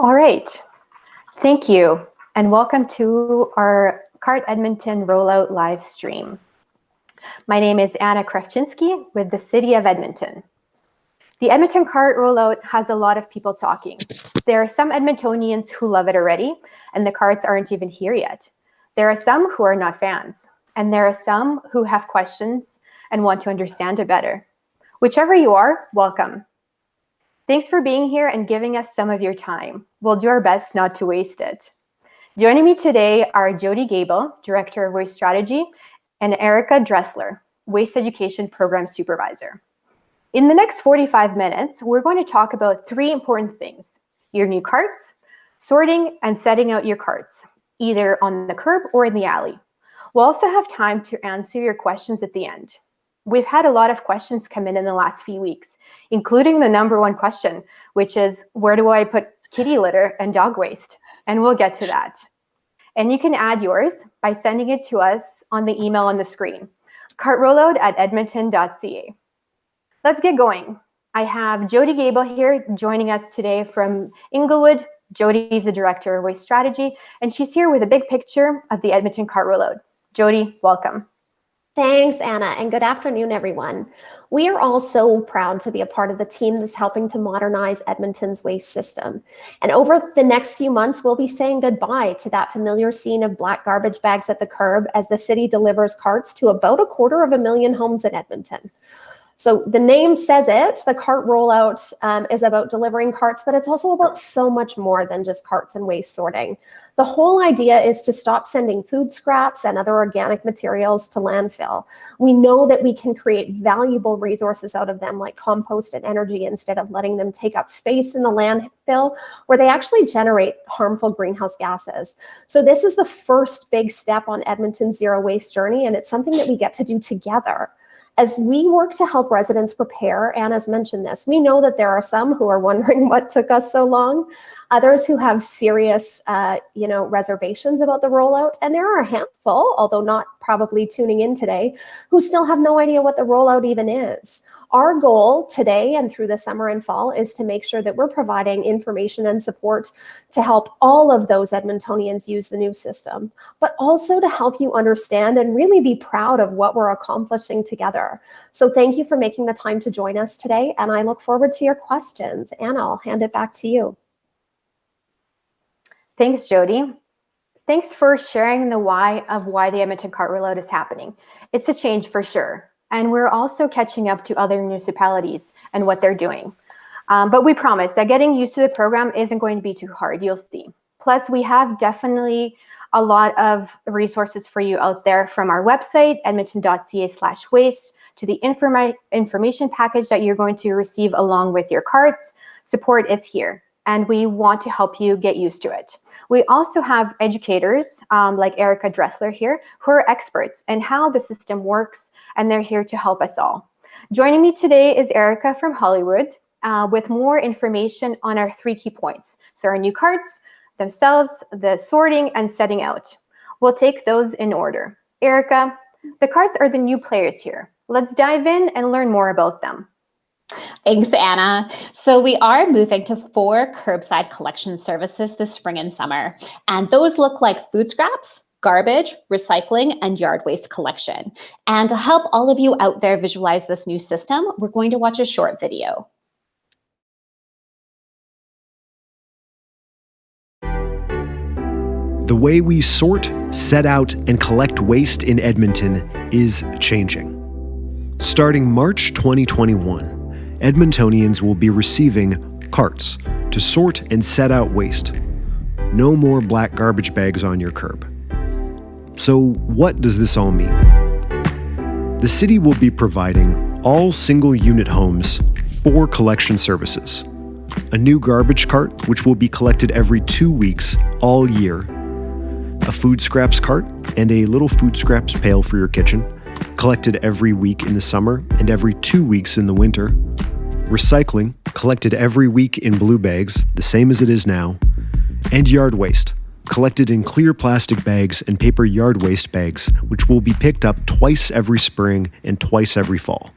All right, thank you, and welcome to our Cart Edmonton Rollout live stream. My name is Anna Kravchinsky with the City of Edmonton. The Edmonton Cart Rollout has a lot of people talking. There are some Edmontonians who love it already, and the carts aren't even here yet. There are some who are not fans, and there are some who have questions and want to understand it better. Whichever you are, welcome. Thanks for being here and giving us some of your time. We'll do our best not to waste it. Joining me today are Jody Gable, Director of Waste Strategy, and Erica Dressler, Waste Education Program Supervisor. In the next 45 minutes, we're going to talk about three important things: your new carts, sorting and setting out your carts, either on the curb or in the alley. We'll also have time to answer your questions at the end. We've had a lot of questions come in the last few weeks, including the number one question, which is, where do I put kitty litter and dog waste? And we'll get to that. And you can add yours by sending it to us on the email on the screen, cartrollout@edmonton.ca. Let's get going. I have Jody Gable here joining us today from Inglewood. Jody is the Director of Waste Strategy, and she's here with a big picture of the Edmonton Cart Rollout. Jody, welcome. Thanks, Anna, and good afternoon, everyone. We are all so proud to be a part of the team that's helping to modernize Edmonton's waste system. And over the next few months, we'll be saying goodbye to that familiar scene of black garbage bags at the curb as the city delivers carts to about 250,000 homes in Edmonton. So the name says it, the cart rollout is about delivering carts, but it's also about so much more than just carts and waste sorting. The whole idea is to stop sending food scraps and other organic materials to landfill. We know that we can create valuable resources out of them, like compost and energy, instead of letting them take up space in the landfill where they actually generate harmful greenhouse gases. So this is the first big step on Edmonton's zero waste journey, and it's something that we get to do together. As we work to help residents prepare, Anna's mentioned this, we know that there are some who are wondering what took us so long, others who have serious reservations about the rollout, and there are a handful, although not probably tuning in today, who still have no idea what the rollout even is. Our goal today and through the summer and fall is to make sure that we're providing information and support to help all of those Edmontonians use the new system, but also to help you understand and really be proud of what we're accomplishing together. So thank you for making the time to join us today, and I look forward to your questions. Anna, I'll hand it back to you. Thanks, Jody. Thanks for sharing the why the Edmonton Cart Rollout is happening. It's a change for sure. And we're also catching up to other municipalities and what they're doing. But we promise that getting used to the program isn't going to be too hard, you'll see. Plus, we have definitely a lot of resources for you out there, from our website, edmonton.ca/waste, to the information package that you're going to receive along with your carts. Support is here, and we want to help you get used to it. We also have educators like Erica Dressler here, who are experts in how the system works, and they're here to help us all. Joining me today is Erica from Hollywood with more information on our three key points. So our new carts themselves, the sorting and setting out. We'll take those in order. Erica, the carts are the new players here. Let's dive in and learn more about them. Thanks, Anna. So we are moving to 4 curbside collection services this spring and summer, and those look like food scraps, garbage, recycling, and yard waste collection. And to help all of you out there visualize this new system, we're going to watch a short video. The way we sort, set out, and collect waste in Edmonton is changing. Starting March 2021, Edmontonians will be receiving carts to sort and set out waste. No more black garbage bags on your curb. So what does this all mean? The city will be providing all single-unit homes 4 collection services. A new garbage cart, which will be collected every 2 weeks all year. A food scraps cart and a little food scraps pail for your kitchen, collected every week in the summer and every 2 weeks in the winter. Recycling, collected every week in blue bags, the same as it is now. And yard waste, collected in clear plastic bags and paper yard waste bags, which will be picked up twice every spring and twice every fall.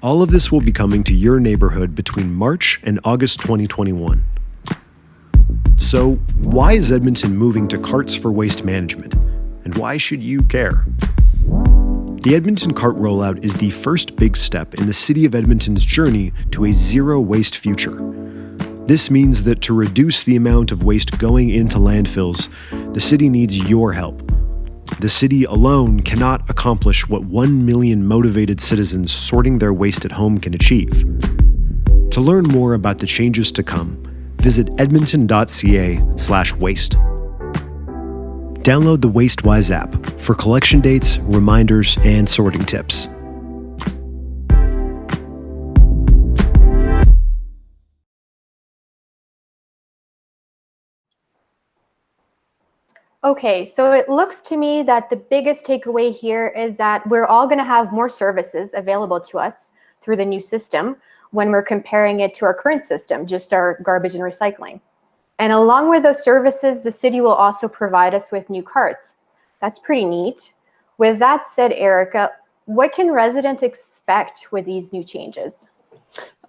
All of this will be coming to your neighborhood between March and August 2021. So, why is Edmonton moving to carts for waste management? And why should you care? The Edmonton Cart Rollout is the first big step in the City of Edmonton's journey to a zero-waste future. This means that to reduce the amount of waste going into landfills, the city needs your help. The city alone cannot accomplish what 1 million motivated citizens sorting their waste at home can achieve. To learn more about the changes to come, visit edmonton.ca/waste. Download the WasteWise app for collection dates, reminders, and sorting tips. Okay, so it looks to me that the biggest takeaway here is that we're all going to have more services available to us through the new system when we're comparing it to our current system, just our garbage and recycling. And along with those services, the city will also provide us with new carts. That's pretty neat. With that said, Erica, what can residents expect with these new changes?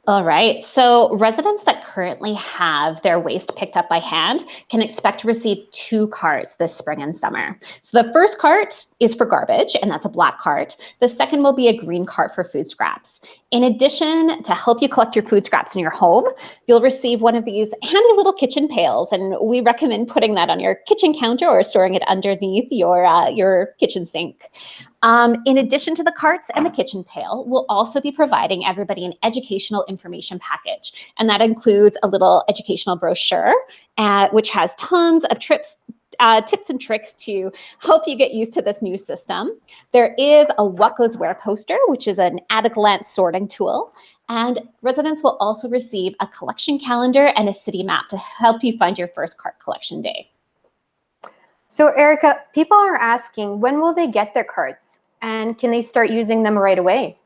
All right, so residents that currently have their waste picked up by hand can expect to receive 2 carts this spring and summer. So the first cart is for garbage, and that's a black cart. The second will be a green cart for food scraps. In addition, to help you collect your food scraps in your home, you'll receive one of these handy little kitchen pails, and we recommend putting that on your kitchen counter or storing it underneath your kitchen sink. In addition to the carts and the kitchen pail, we'll also be providing everybody an educational information package. And that includes a little educational brochure, which has tons of tips and tricks to help you get used to this new system. There is a What Goes Where poster, which is an at-a-glance sorting tool. And residents will also receive a collection calendar and a city map to help you find your first cart collection day. So Erica, people are asking, when will they get their carts? And can they start using them right away?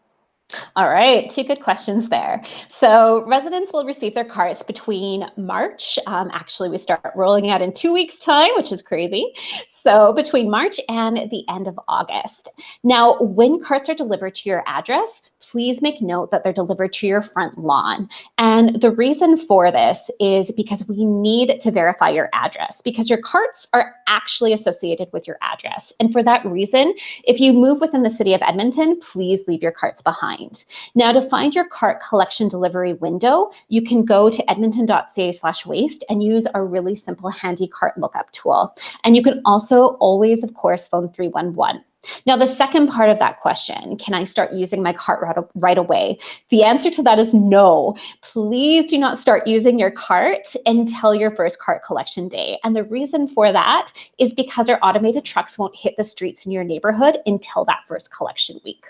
All right, 2 good questions there. So residents will receive their carts between March. Actually, we start rolling out in 2 weeks' time, which is crazy. So between March and the end of August. Now, when carts are delivered to your address, please make note that they're delivered to your front lawn. And the reason for this is because we need to verify your address, because your carts are actually associated with your address. And for that reason, if you move within the city of Edmonton, please leave your carts behind. Now, to find your cart collection delivery window, you can go to edmonton.ca/waste and use our really simple handy cart lookup tool. And you can also always, of course, phone 311. Now, the second part of that question, can I start using my cart right away? The answer to that is no. Please do not start using your cart until your first cart collection day. And the reason for that is because our automated trucks won't hit the streets in your neighborhood until that first collection week.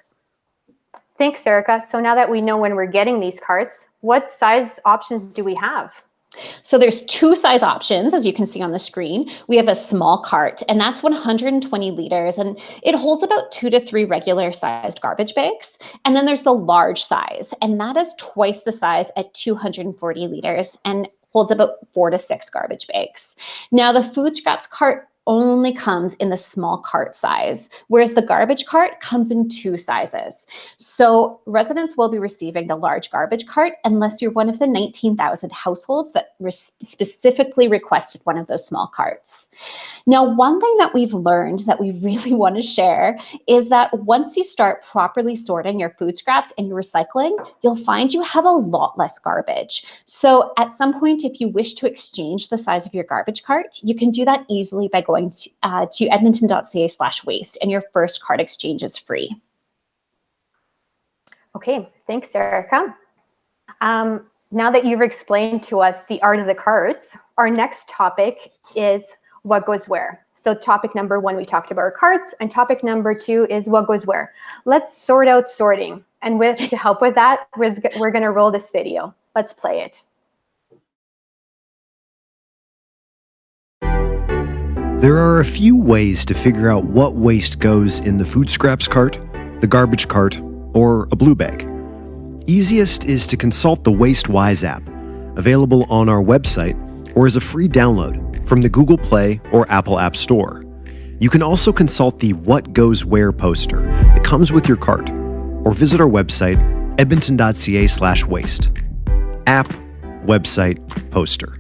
Thanks, Erica. So now that we know when we're getting these carts, what size options do we have? So there's 2 size options, as you can see on the screen. We have a small cart, and that's 120 liters, and it holds about 2 to 3 regular sized garbage bags. And then there's the large size, and that is twice the size at 240 liters and holds about 4 to 6 garbage bags. Now, the food scraps cart only comes in the small cart size, whereas the garbage cart comes in 2 sizes. So residents will be receiving the large garbage cart unless you're one of the 19,000 households that specifically requested one of those small carts. Now, one thing that we've learned that we really want to share is that once you start properly sorting your food scraps and your recycling, you'll find you have a lot less garbage. So at some point, if you wish to exchange the size of your garbage cart, you can do that easily by going to edmonton.ca/waste, and your first cart exchange is free. Okay, thanks, Erica. Now that you've explained to us the art of the carts, our next topic is what goes where. So topic number 1, we talked about our carts, and topic number 2 is what goes where. Let's sort out sorting. And to help with that, we're gonna roll this video. Let's play it. There are a few ways to figure out what waste goes in the food scraps cart, the garbage cart, or a blue bag. Easiest is to consult the WasteWise app, available on our website or as a free download from the Google Play or Apple App Store. You can also consult the What Goes Where poster that comes with your cart, or visit our website, edmonton.ca/waste. App, website, poster.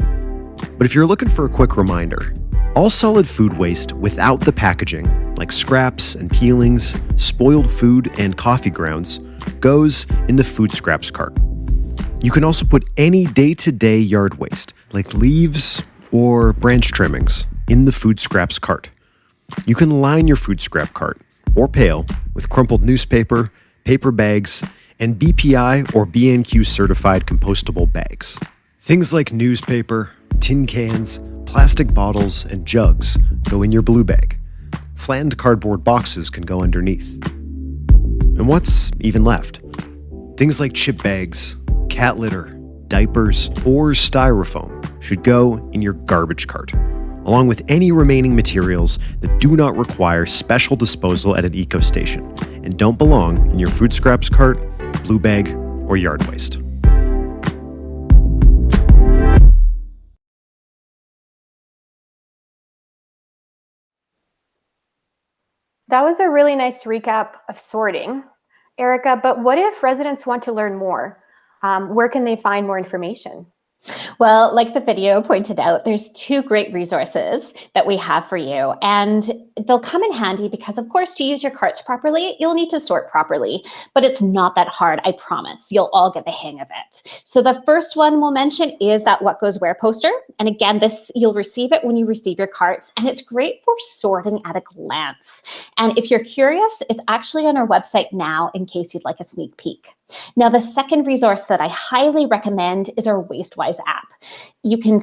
But if you're looking for a quick reminder, all solid food waste without the packaging, like scraps and peelings, spoiled food, and coffee grounds, goes in the food scraps cart. You can also put any day-to-day yard waste, like leaves or branch trimmings, in the food scraps cart. You can line your food scrap cart or pail with crumpled newspaper, paper bags, and BPI or BNQ certified compostable bags. Things like newspaper, tin cans, plastic bottles, and jugs go in your blue bag. Flattened cardboard boxes can go underneath. And what's even left? Things like chip bags, cat litter, diapers, or styrofoam should go in your garbage cart, along with any remaining materials that do not require special disposal at an eco station and don't belong in your food scraps cart, blue bag, or yard waste. That was a really nice recap of sorting, Erica, but what if residents want to learn more? Where can they find more information? Well, like the video pointed out, there's two great resources that we have for you, and they'll come in handy because, of course, to use your carts properly, you'll need to sort properly, but it's not that hard, I promise. You'll all get the hang of it. So the first one we'll mention is that what goes where poster. And again, this you'll receive it when you receive your carts, and it's great for sorting at a glance. And if you're curious, it's actually on our website now in case you'd like a sneak peek. Now, the second resource that I highly recommend is our WasteWise app. You can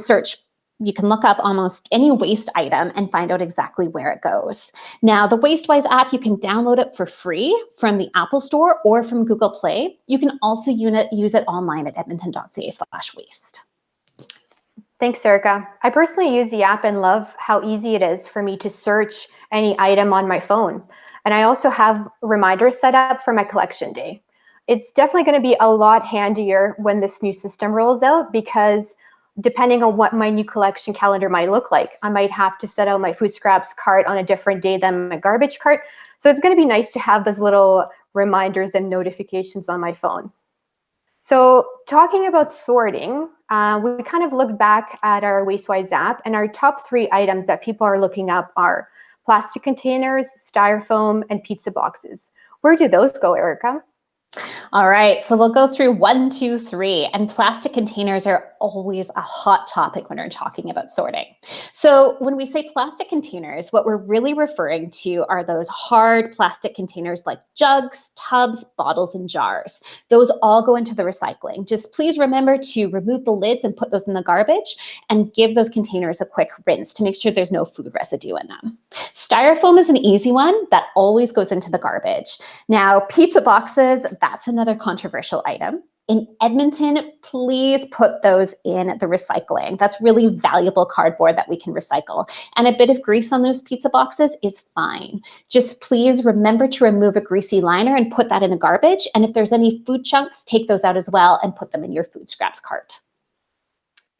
look up almost any waste item and find out exactly where it goes. Now, the WasteWise app, you can download it for free from the Apple Store or from Google Play. You can also use it online at edmonton.ca/waste. Thanks, Erica. I personally use the app and love how easy it is for me to search any item on my phone. And I also have reminders set up for my collection day. It's definitely going to be a lot handier when this new system rolls out because depending on what my new collection calendar might look like, I might have to set out my food scraps cart on a different day than my garbage cart. So it's going to be nice to have those little reminders and notifications on my phone. So talking about sorting, we kind of looked back at our WasteWise app, and our top 3 items that people are looking up are plastic containers, styrofoam, and pizza boxes. Where do those go, Erica? All right, so we'll go through 1, 2, 3, and plastic containers are always a hot topic when we're talking about sorting. So when we say plastic containers, what we're really referring to are those hard plastic containers like jugs, tubs, bottles, and jars. Those all go into the recycling. Just please remember to remove the lids and put those in the garbage and give those containers a quick rinse to make sure there's no food residue in them. Styrofoam is an easy one that always goes into the garbage. Now, pizza boxes, that's another controversial item. In Edmonton, please put those in the recycling. That's really valuable cardboard that we can recycle. And a bit of grease on those pizza boxes is fine. Just please remember to remove a greasy liner and put that in the garbage. And if there's any food chunks, take those out as well and put them in your food scraps cart.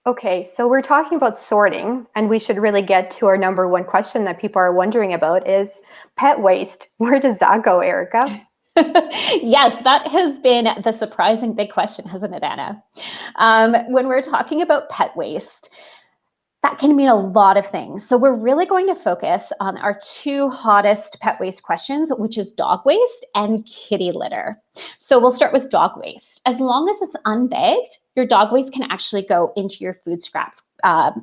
Okay, so we're talking about sorting, and we should really get to our number 1 question that people are wondering about is pet waste. Where does that go, Erica? Yes, that has been the surprising big question, hasn't it, Anna? When we're talking about pet waste, that can mean a lot of things. So we're really going to focus on our 2 hottest pet waste questions, which is dog waste and kitty litter. So we'll start with dog waste. As long as it's unbagged, your dog waste can actually go into your food scraps cart,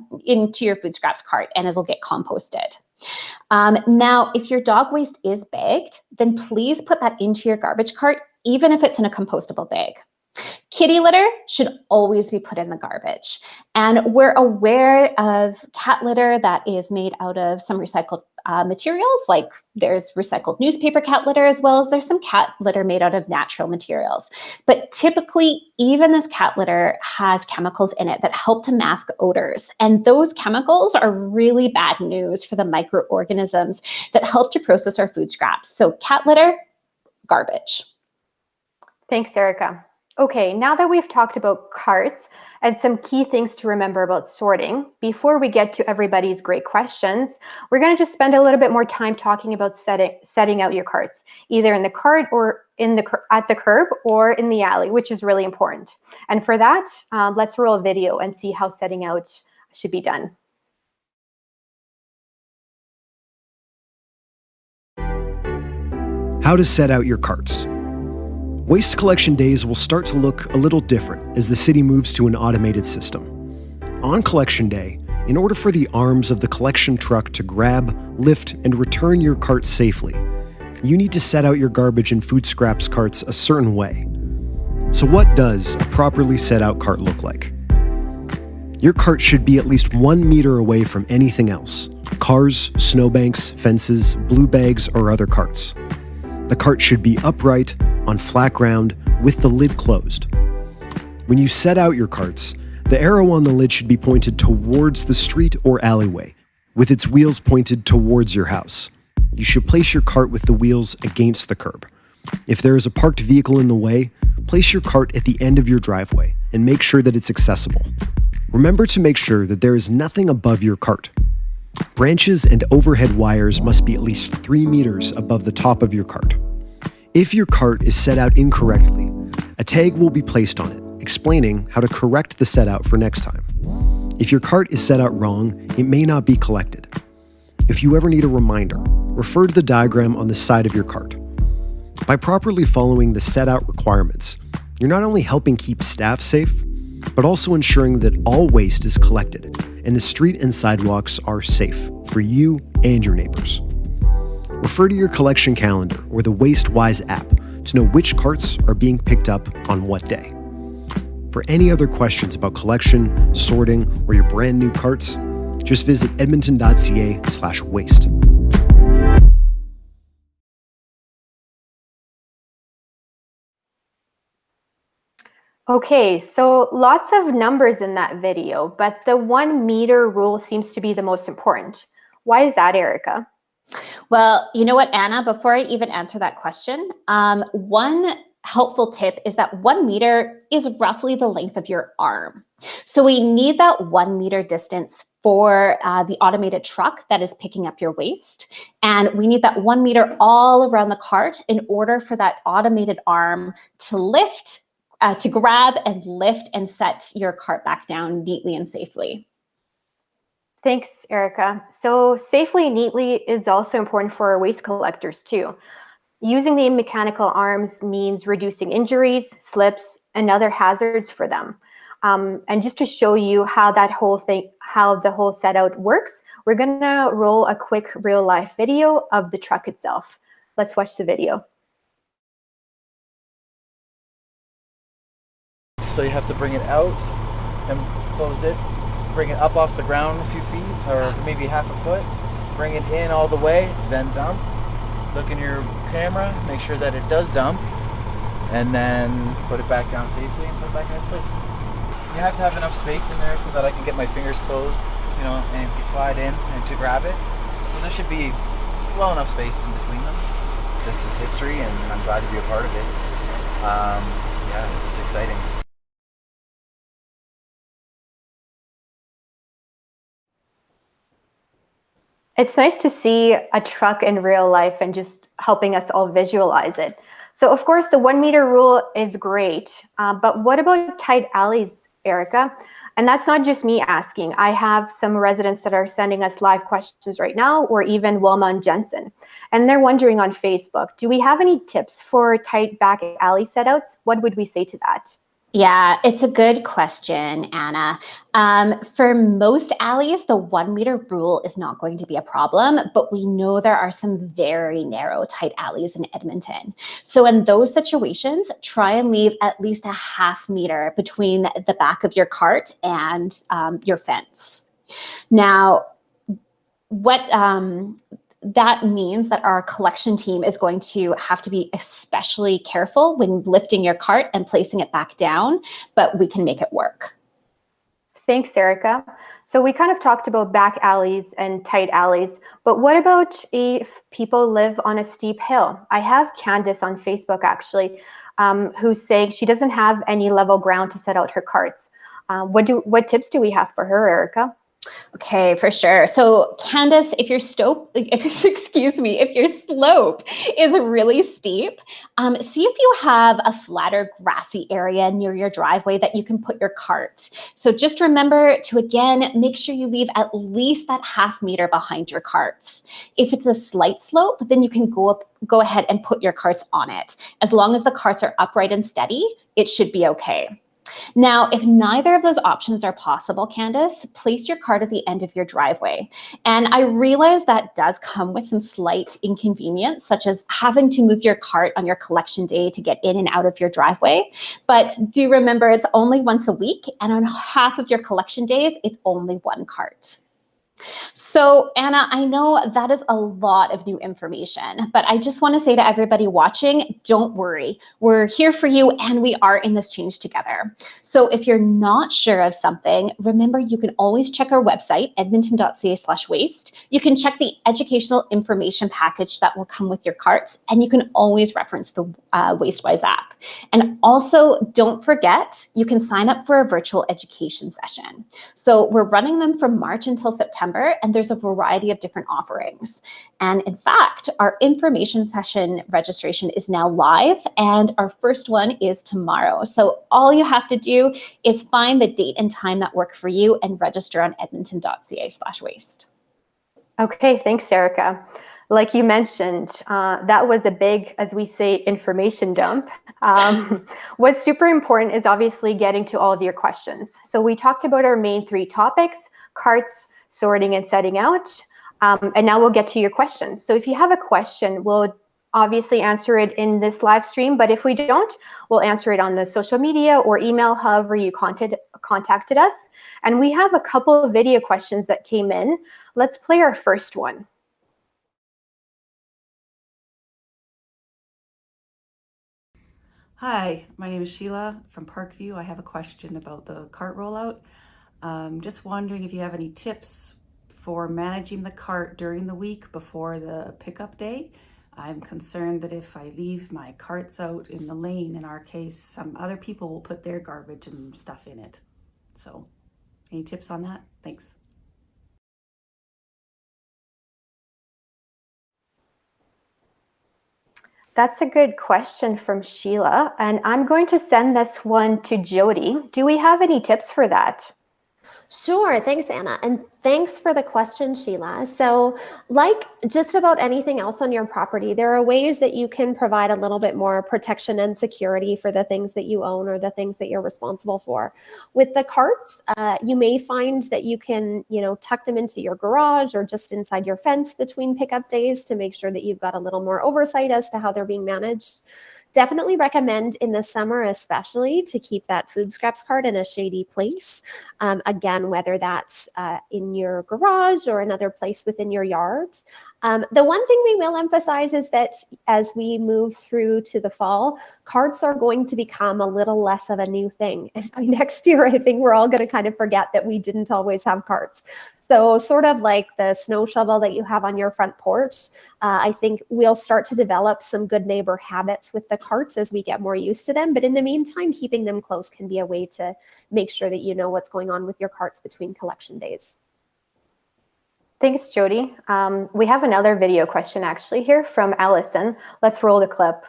and it'll get composted. Now, if your dog waste is bagged, then please put that into your garbage cart, even if it's in a compostable bag. Kitty litter should always be put in the garbage. And we're aware of cat litter that is made out of some recycled materials, like there's recycled newspaper cat litter, as well as there's some cat litter made out of natural materials. But typically, even this cat litter has chemicals in it that help to mask odors. And those chemicals are really bad news for the microorganisms that help to process our food scraps. So cat litter, garbage. Thanks, Erica. Okay, now that we've talked about carts and some key things to remember about sorting, before we get to everybody's great questions, we're going to just spend a little bit more time talking about setting out your carts, either in the cart or at the curb or in the alley, which is really important. And for that, let's roll a video and see how setting out should be done. How to set out your carts. Waste collection days will start to look a little different as the city moves to an automated system. On collection day, in order for the arms of the collection truck to grab, lift, and return your cart safely, you need to set out your garbage and food scraps carts a certain way. So what does a properly set out cart look like? Your cart should be at least 1 meter away from anything else: cars, snowbanks, fences, blue bags, or other carts. The cart should be upright, on flat ground, with the lid closed. When you set out your carts, the arrow on the lid should be pointed towards the street or alleyway, with its wheels pointed towards your house. You should place your cart with the wheels against the curb. If there is a parked vehicle in the way, place your cart at the end of your driveway and make sure that it's accessible. Remember to make sure that there is nothing above your cart. Branches and overhead wires must be at least 3 meters above the top of your cart. If your cart is set out incorrectly, a tag will be placed on it, explaining how to correct the set out for next time. If your cart is set out wrong, it may not be collected. If you ever need a reminder, refer to the diagram on the side of your cart. By properly following the set out requirements, you're not only helping keep staff safe, but also ensuring that all waste is collected and the street and sidewalks are safe for you and your neighbors. Refer to your collection calendar or the WasteWise app to know which carts are being picked up on what day. For any other questions about collection, sorting, or your brand new carts, just visit edmonton.ca/waste. Okay, so lots of numbers in that video, but the 1 meter rule seems to be the most important. Why is that, Erica? Well, you know what, Anna, before I even answer that question, one helpful tip is that 1 meter is roughly the length of your arm. So we need that 1 meter distance for the automated truck that is picking up your waste. And we need that 1 meter all around the cart in order for that automated arm to lift, to grab and lift and set your cart back down neatly and safely. Thanks, Erica. So safely and neatly is also important for our waste collectors too. Using the mechanical arms means reducing injuries, slips, and other hazards for them. And just to show you how the whole set out works, we're gonna roll a quick real life video of the truck itself. Let's watch the video. So you have to bring it out and close it, bring it up off the ground a few feet or maybe half a foot, bring it in all the way, then dump. Look in your camera, make sure that it does dump, and then put it back down safely and put it back in its place. You have to have enough space in there so that I can get my fingers closed, you know, and slide in and to grab it. So there should be well enough space in between them. This is history and I'm glad to be a part of it. Yeah, it's exciting. It's nice to see a truck in real life and just helping us all visualize it. So of course the 1 meter rule is great, but what about tight alleys, Erica? And that's not just me asking. I have some residents that are sending us live questions right now, or even Wilma and Jensen. And they're wondering on Facebook, do we have any tips for tight back alley setouts? What would we say to that? Yeah, it's a good question, Anna. For most alleys, the 1 meter rule is not going to be a problem, but we know there are some very narrow, tight alleys in Edmonton. So in those situations, try and leave at least a ½ meter between the back of your cart and your fence. Now, what that means that our collection team is going to have to be especially careful when lifting your cart and placing it back down, but we can make it work. Thanks, Erica. So we kind of talked about back alleys and tight alleys, but what about if people live on a steep hill? I have Candace on Facebook actually, who's saying she doesn't have any level ground to set out her carts. What tips do we have for her, Erica? Okay, for sure. So Candace, if your slope, excuse me, if your slope is really steep, see if you have a flatter grassy area near your driveway that you can put your cart. So just remember to, again, make sure you leave at least that ½ meter behind your carts. If it's a slight slope, then you can go ahead and put your carts on it. As long as the carts are upright and steady, it should be okay. Now, if neither of those options are possible, Candace, place your cart at the end of your driveway. And I realize that does come with some slight inconvenience, such as having to move your cart on your collection day to get in and out of your driveway. But do remember, it's only once a week, and on half of your collection days, it's only one cart. So Anna, I know that is a lot of new information, but I just want to say to everybody watching, don't worry. We're here for you and we are in this change together. So if you're not sure of something, remember you can always check our website, edmonton.ca/waste. You can check the educational information package that will come with your carts, and you can always reference the WasteWise app. And also don't forget, you can sign up for a virtual education session. So we're running them from March until September, and there's a variety of different offerings. And in fact, our information session registration is now live, and our first one is tomorrow. So all you have to do is find the date and time that work for you and register on edmonton.ca/waste. Okay, thanks, Erica. Like you mentioned, that was a big, as we say, information dump. What's super important is obviously getting to all of your questions. So we talked about our main 3 topics: carts, sorting, and setting out. And now we'll get to your questions. So if you have a question, we'll obviously answer it in this live stream, but if we don't, we'll answer it on the social media or email, however you contacted us. And we have a couple of video questions that came in. Let's play our first one. Hi, my name is Sheila from Parkview. I have a question about the cart rollout. Just wondering if you have any tips for managing the cart during the week before the pickup day. I'm concerned that if I leave my carts out in the lane, in our case, some other people will put their garbage and stuff in it. So, any tips on that? Thanks. That's a good question from Sheila, and I'm going to send this one to Jody. Do we have any tips for that? Sure, thanks, Anna. And thanks for the question, Sheila. So like just about anything else on your property, there are ways that you can provide a little bit more protection and security for the things that you own or the things that you're responsible for. With the carts, you may find that you can, tuck them into your garage or just inside your fence between pickup days to make sure that you've got a little more oversight as to how they're being managed. Definitely recommend in the summer, especially, to keep that food scraps cart in a shady place. Again, whether that's in your garage or another place within your yard. The one thing we will emphasize is that as we move through to the fall, carts are going to become a little less of a new thing. And by next year, I think we're all going to kind of forget that we didn't always have carts. So sort of like the snow shovel that you have on your front porch, I think we'll start to develop some good neighbor habits with the carts as we get more used to them. But in the meantime, keeping them close can be a way to make sure that you know what's going on with your carts between collection days. Thanks, Jody. We have another video question actually here from Allison. Let's roll the clip.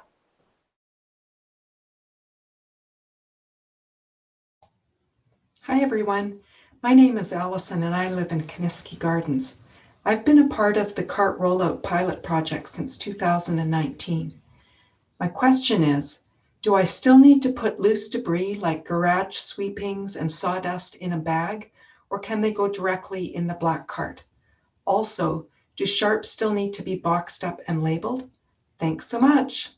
Hi, everyone. My name is Allison and I live in Kaniski Gardens. I've been a part of the cart rollout pilot project since 2019. My question is, do I still need to put loose debris like garage sweepings and sawdust in a bag, or can they go directly in the black cart? Also, do sharps still need to be boxed up and labeled? Thanks so much.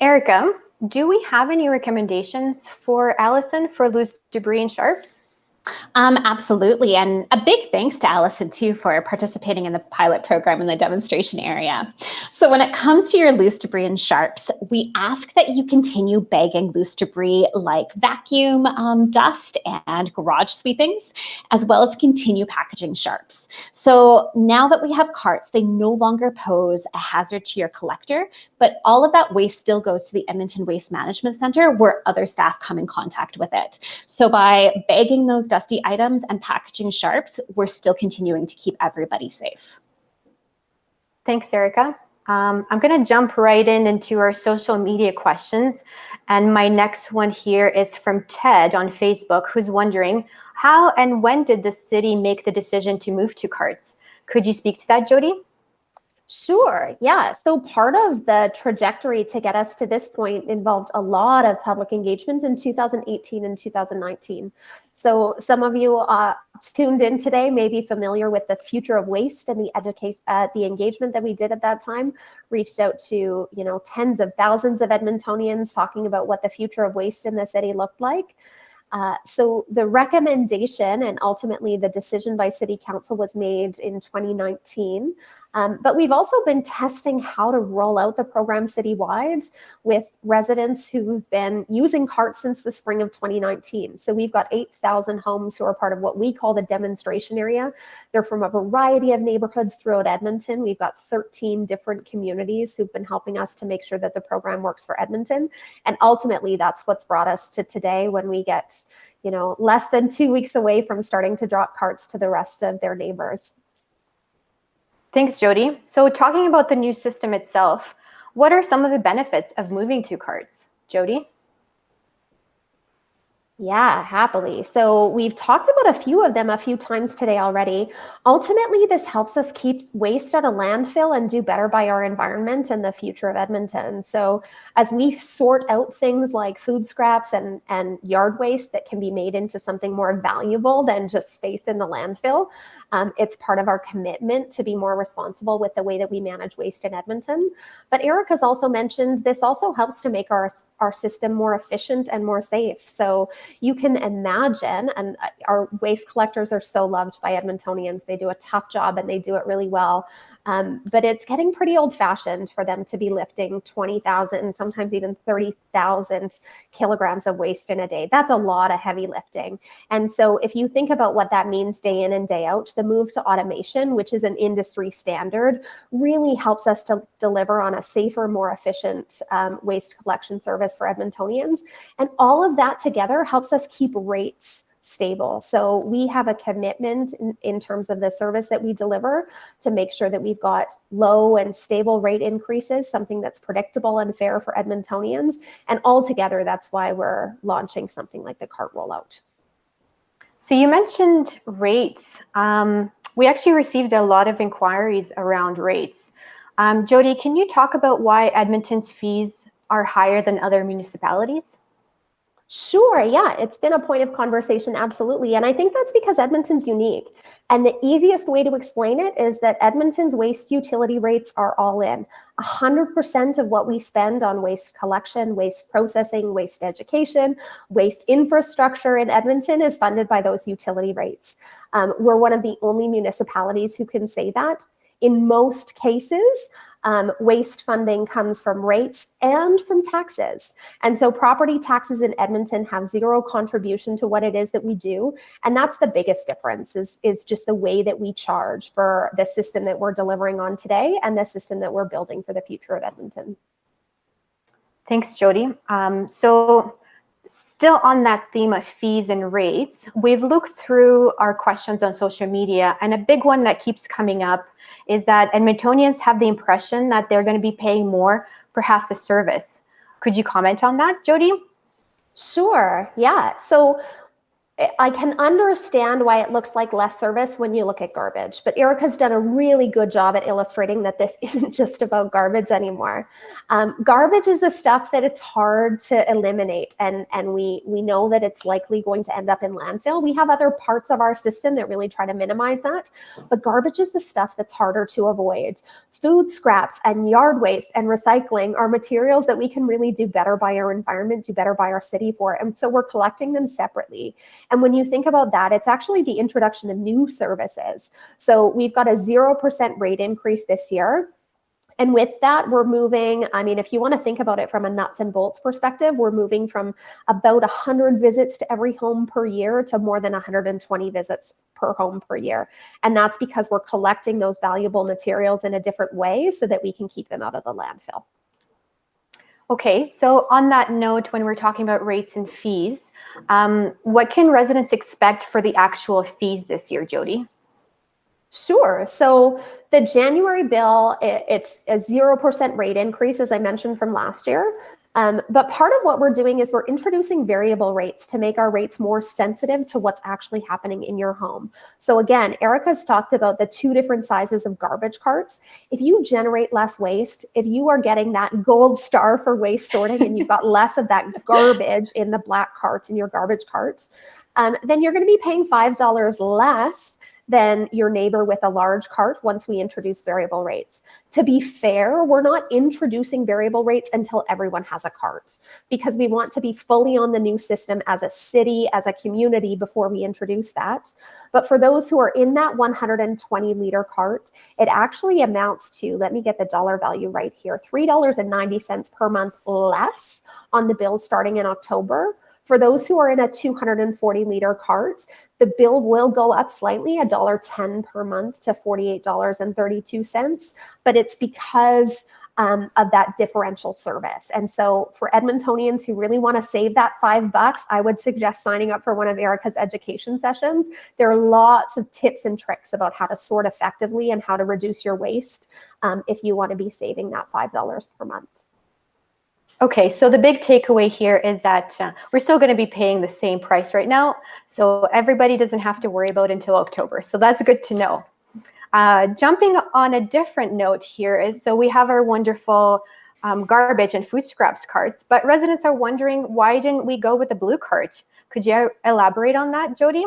Erica, do we have any recommendations for Allison for loose debris and sharps? Absolutely. And a big thanks to Allison, too, for participating in the pilot program in the demonstration area. So when it comes to your loose debris and sharps, we ask that you continue bagging loose debris like vacuum, dust, and garage sweepings, as well as continue packaging sharps. So now that we have carts, they no longer pose a hazard to your collector, but all of that waste still goes to the Edmonton Waste Management Center where other staff come in contact with it. So by bagging those dusty items and packaging sharps, we're still continuing to keep everybody safe. Thanks, Erica. I'm going to jump right into our social media questions. And my next one here is from Ted on Facebook, who's wondering, how and when did the city make the decision to move to carts? Could you speak to that, Jody? Sure, yeah. So part of the trajectory to get us to this point involved a lot of public engagement in 2018 and 2019. So some of you tuned in today may be familiar with the future of waste and the engagement that we did at that time. Reached out to tens of thousands of Edmontonians talking about what the future of waste in the city looked like. So the recommendation and ultimately the decision by City Council was made in 2019. But we've also been testing how to roll out the program citywide with residents who've been using carts since the spring of 2019. So we've got 8,000 homes who are part of what we call the demonstration area. They're from a variety of neighborhoods throughout Edmonton. We've got 13 different communities who've been helping us to make sure that the program works for Edmonton. And ultimately, that's what's brought us to today when we get, less than 2 weeks away from starting to drop carts to the rest of their neighbors. Thanks, Jody. So talking about the new system itself, what are some of the benefits of moving to carts? Jody? Yeah, happily. So we've talked about a few of them a few times today already. Ultimately, this helps us keep waste out of landfill and do better by our environment and the future of Edmonton. So as we sort out things like food scraps and yard waste that can be made into something more valuable than just space in the landfill, it's part of our commitment to be more responsible with the way that we manage waste in Edmonton. But Erica's also mentioned this also helps to make our system more efficient and more safe. So you can imagine, and our waste collectors are so loved by Edmontonians. They do a tough job and they do it really well. But it's getting pretty old-fashioned for them to be lifting 20,000, sometimes even 30,000 kilograms of waste in a day. That's a lot of heavy lifting. And so if you think about what that means day in and day out, the move to automation, which is an industry standard, really helps us to deliver on a safer, more efficient waste collection service for Edmontonians. And all of that together helps us keep rates stable. So we have a commitment in terms of the service that we deliver to make sure that we've got low and stable rate increases, something that's predictable and fair for Edmontonians. And altogether, that's why we're launching something like the cart rollout. So you mentioned rates. We actually received a lot of inquiries around rates. Jody, can you talk about why Edmonton's fees are higher than other municipalities? Sure, yeah, it's been a point of conversation, absolutely. And I think that's because Edmonton's unique. And the easiest way to explain it is that Edmonton's waste utility rates are all in. 100% of what we spend on waste collection, waste processing, waste education, waste infrastructure in Edmonton is funded by those utility rates. We're one of the only municipalities who can say that. In most cases, waste funding comes from rates and from taxes. And so property taxes in Edmonton have zero contribution to what it is that we do. And that's the biggest difference is just the way that we charge for the system that we're delivering on today and the system that we're building for the future of Edmonton. Thanks, Jody. So still on that theme of fees and rates, we've looked through our questions on social media, and a big one that keeps coming up is that Edmontonians have the impression that they're going to be paying more for half the service. Could you comment on that, Jody? Sure, yeah. So I can understand why it looks like less service when you look at garbage, but Erica's done a really good job at illustrating that this isn't just about garbage anymore. Garbage is the stuff that it's hard to eliminate, and we know that it's likely going to end up in landfill. We have other parts of our system that really try to minimize that, but garbage is the stuff that's harder to avoid. Food scraps and yard waste and recycling are materials that we can really do better by our environment, do better by our city for, and so we're collecting them separately. And when you think about that, it's actually the introduction of new services. So we've got a 0% rate increase this year. And with that, we're moving, I mean, if you want to think about it from a nuts and bolts perspective, we're moving from about 100 visits to every home per year to more than 120 visits per home per year. And that's because we're collecting those valuable materials in a different way so that we can keep them out of the landfill. Okay, so on that note, when we're talking about rates and fees, what can residents expect for the actual fees this year, Jody? Sure. So the January bill, it's a 0% rate increase, as I mentioned, from last year. But part of what we're doing is we're introducing variable rates to make our rates more sensitive to what's actually happening in your home. So again, Erica's talked about the 2 different sizes of garbage carts. If you generate less waste, if you are getting that gold star for waste sorting and you've got less of that garbage in the black carts in your garbage carts, then you're going to be paying $5 less than your neighbor with a large cart once we introduce variable rates. To be fair, we're not introducing variable rates until everyone has a cart, because we want to be fully on the new system as a city, as a community before we introduce that. But for those who are in that 120-liter cart, it actually amounts to, let me get the dollar value right here, $3.90 per month less on the bill starting in October. For those who are in a 240-liter cart, the bill will go up slightly, $1.10 per month to $48.32, but it's because of that differential service. And so for Edmontonians who really want to save that $5, I would suggest signing up for one of Erica's education sessions. There are lots of tips and tricks about how to sort effectively and how to reduce your waste if you want to be saving that $5 per month. Okay, so the big takeaway here is that we're still going to be paying the same price right now, so everybody doesn't have to worry about it until October. So that's good to know. Jumping on a different note here is, so we have our wonderful garbage and food scraps carts, but residents are wondering, why didn't we go with the blue cart? Could you elaborate on that, Jody?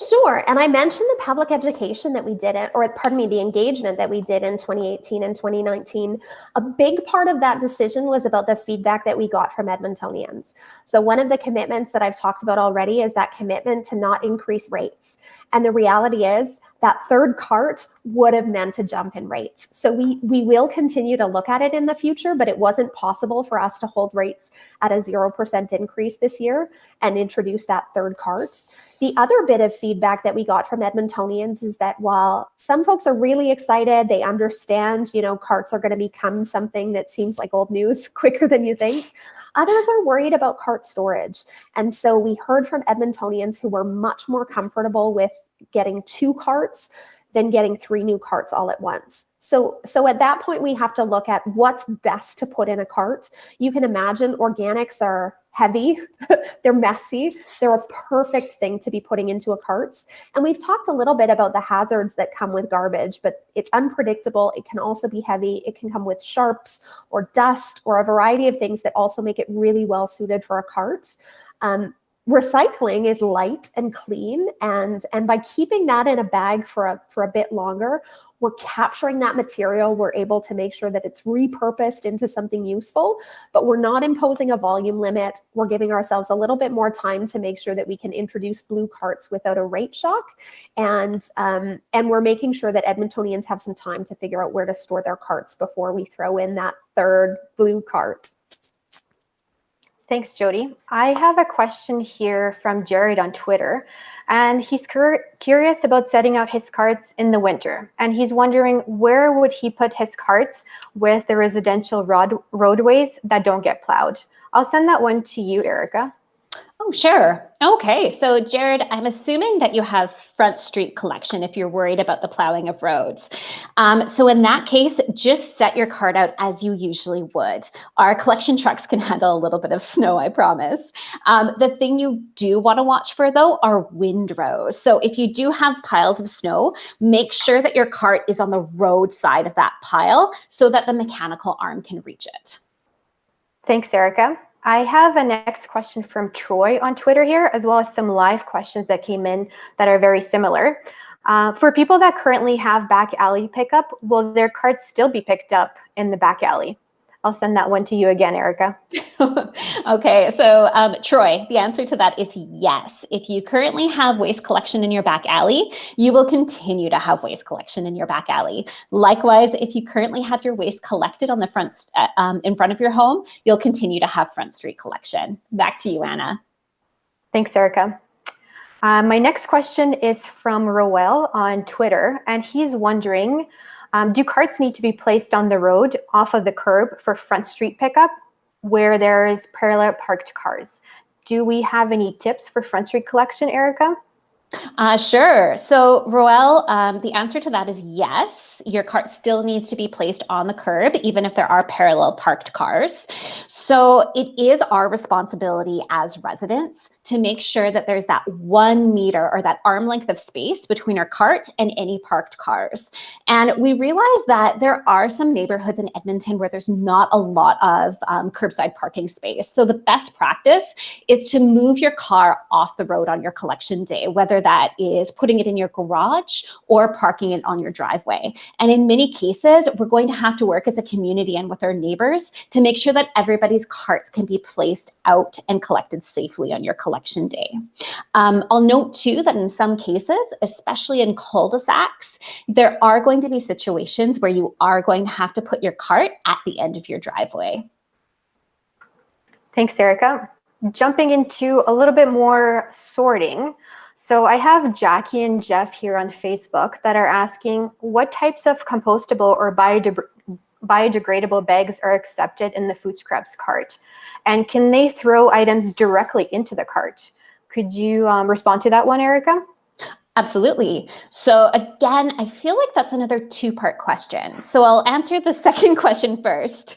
Sure. And I mentioned the public education that we did, or pardon me, the engagement that we did in 2018 and 2019. A big part of that decision was about the feedback that we got from Edmontonians. So one of the commitments that I've talked about already is that commitment to not increase rates. And the reality is that third cart would have meant a jump in rates. So we will continue to look at it in the future, but it wasn't possible for us to hold rates at a 0% increase this year and introduce that third cart. The other bit of feedback that we got from Edmontonians is that while some folks are really excited, they understand, carts are going to become something that seems like old news quicker than you think. Others are worried about cart storage. And so we heard from Edmontonians who were much more comfortable with getting 2 carts than getting 3 new carts all at once. So at that point, we have to look at what's best to put in a cart. You can imagine organics are heavy, they're messy, they're a perfect thing to be putting into a cart. And we've talked a little bit about the hazards that come with garbage, but it's unpredictable. It can also be heavy. It can come with sharps or dust or a variety of things that also make it really well suited for a cart. Recycling is light and clean, and by keeping that in a bag for a bit longer, we're capturing that material. We're able to make sure that it's repurposed into something useful, but we're not imposing a volume limit. We're giving ourselves a little bit more time to make sure that we can introduce blue carts without a rate shock, and we're making sure that Edmontonians have some time to figure out where to store their carts before we throw in that third blue cart. Thanks, Jody. I have a question here from Jared on Twitter, and he's curious about setting out his carts in the winter. And he's wondering, where would he put his carts with the residential roadways that don't get plowed? I'll send that one to you, Erica. Oh, sure. Okay. So, Jared, I'm assuming that you have Front Street collection if you're worried about the plowing of roads. So in that case, just set your cart out as you usually would. Our collection trucks can handle a little bit of snow, I promise. The thing you do want to watch for, though, are windrows. So if you do have piles of snow, make sure that your cart is on the road side of that pile so that the mechanical arm can reach it. Thanks, Erica. I have a next question from Troy on Twitter here, as well as some live questions that came in that are very similar. For people that currently have back alley pickup, will their carts still be picked up in the back alley? I'll send that one to you again, Erica. Okay, so Troy, the answer to that is yes. If you currently have waste collection in your back alley, you will continue to have waste collection in your back alley. Likewise, if you currently have your waste collected on the front, in front of your home, you'll continue to have front street collection. Back to you, Anna. Thanks, Erica. My next question is from Roel on Twitter, and he's wondering, do carts need to be placed on the road off of the curb for front street pickup where there's parallel parked cars? Do we have any tips for front street collection, Erica? Sure. So, Roel, the answer to that is yes. Your cart still needs to be placed on the curb, even if there are parallel parked cars. So it is our responsibility as residents to make sure that there's that 1 meter or that arm length of space between our cart and any parked cars. And we realize that there are some neighborhoods in Edmonton where there's not a lot of curbside parking space. So the best practice is to move your car off the road on your collection day, whether that is putting it in your garage or parking it on your driveway. And in many cases, we're going to have to work as a community and with our neighbors to make sure that everybody's carts can be placed out and collected safely on your collection day. I'll note too that in some cases, especially in cul-de-sacs, there are going to be situations where you are going to have to put your cart at the end of your driveway. Thanks, Erica. Jumping into a little bit more sorting. So I have Jackie and Jeff here on Facebook that are asking what types of compostable or biodegradable bags are accepted in the food scraps cart, and can they throw items directly into the cart? Could you respond to that one, Erica? Absolutely. So again, I feel like that's another two-part question. So I'll answer the second question first.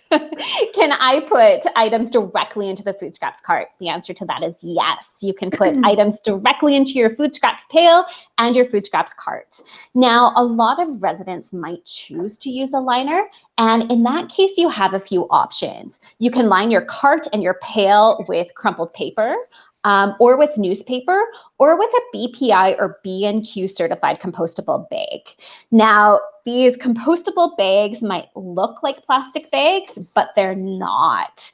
Can I put items directly into the food scraps cart? The answer to that is yes. You can put items directly into your food scraps pail and your food scraps cart. Now, a lot of residents might choose to use a liner, and in that case, you have a few options. You can line your cart and your pail with crumpled paper, or with newspaper, or with a BPI or B&Q certified compostable bag. Now, these compostable bags might look like plastic bags, but they're not.